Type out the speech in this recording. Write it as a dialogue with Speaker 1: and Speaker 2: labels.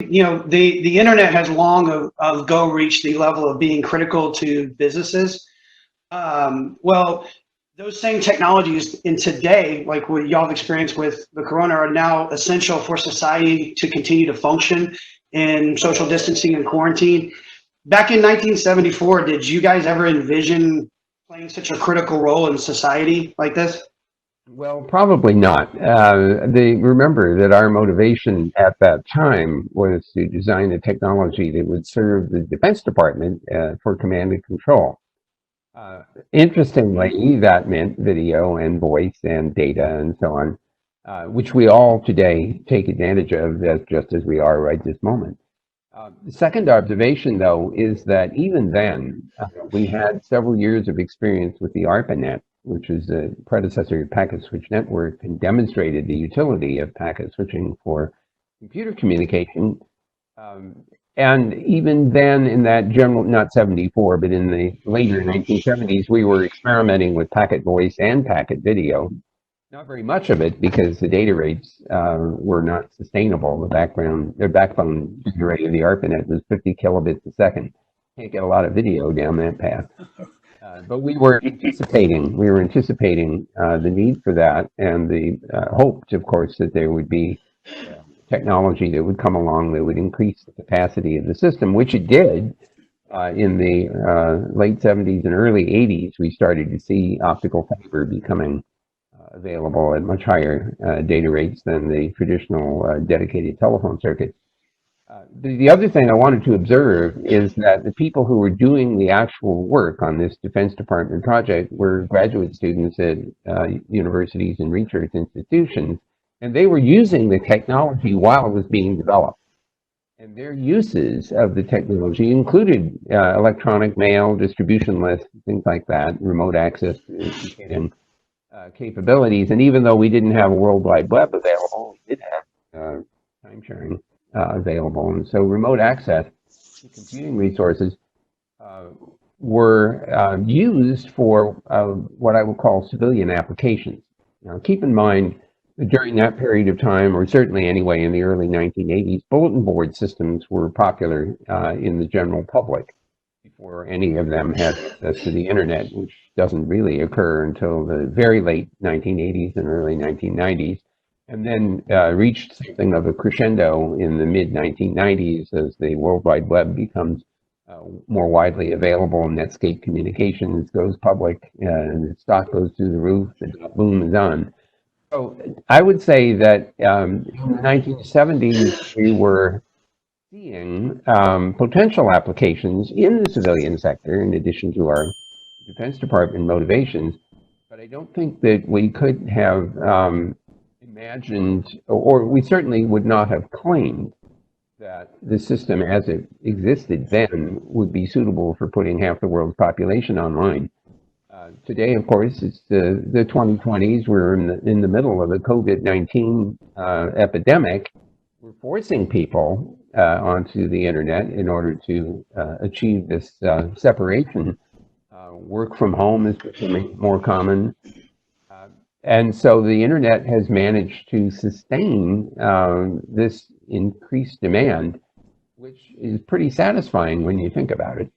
Speaker 1: The internet has long ago reached the level of being critical to businesses. Well, those same technologies in today, like what y'all have experienced with the corona, are now essential for society to continue to function in social distancing and quarantine. Back in 1974, did you guys ever envision playing such a critical role in society like this?
Speaker 2: Well, probably not. Remember that our motivation at that time was to design a technology that would serve the Defense Department for command and control. Interestingly, that meant video and voice and data and so on, which we all today take advantage of just as we are right this moment. The second observation, though, is that even then, we had several years of experience with the ARPANET, which is the predecessor of Packet Switch Network, and demonstrated the utility of packet switching for computer communication. And even then, in that general, not 74, but in the later 1970s, we were experimenting with packet voice and packet video. Not very much of it because the data rates were not sustainable. The backbone data rate of the ARPANET was 50 kilobits a second. Can't get a lot of video down that path. But we were anticipating the need for that, and the hoped, of course, that there would be technology that would come along that would increase the capacity of the system, which it did. In the late 70s and early 80s, we started to see optical fiber becoming available at much higher data rates than the traditional dedicated telephone circuit. The other thing I wanted to observe is that the people who were doing the actual work on this Defense Department project were graduate students at universities and research institutions, and they were using the technology while it was being developed. And their uses of the technology included electronic mail, distribution lists, things like that, remote access and capabilities. And even though we didn't have a World Wide Web available, we did have time sharing available. And so remote access to computing resources were used for what I would call civilian applications. Now, keep in mind that during that period of time, or certainly anyway in the early 1980s, bulletin board systems were popular in the general public before any of them had access to the internet, which doesn't really occur until the very late 1980s and early 1990s, and then reached something of a crescendo in the mid-1990s as the World Wide Web becomes more widely available, and Netscape Communications goes public, and the stock goes through the roof, the boom is on. So I would say that in the 1970s, we were seeing potential applications in the civilian sector, in addition to our Defense Department motivations. But I don't think that we could have imagined, or we certainly would not have claimed, that the system as it existed then would be suitable for putting half the world's population online. Today, of course, it's the 2020s. We're in the middle of the COVID-19 epidemic. We're forcing people onto the internet in order to achieve this separation. Work from home is becoming more common. And so the internet has managed to sustain this increased demand, which is pretty satisfying when you think about it.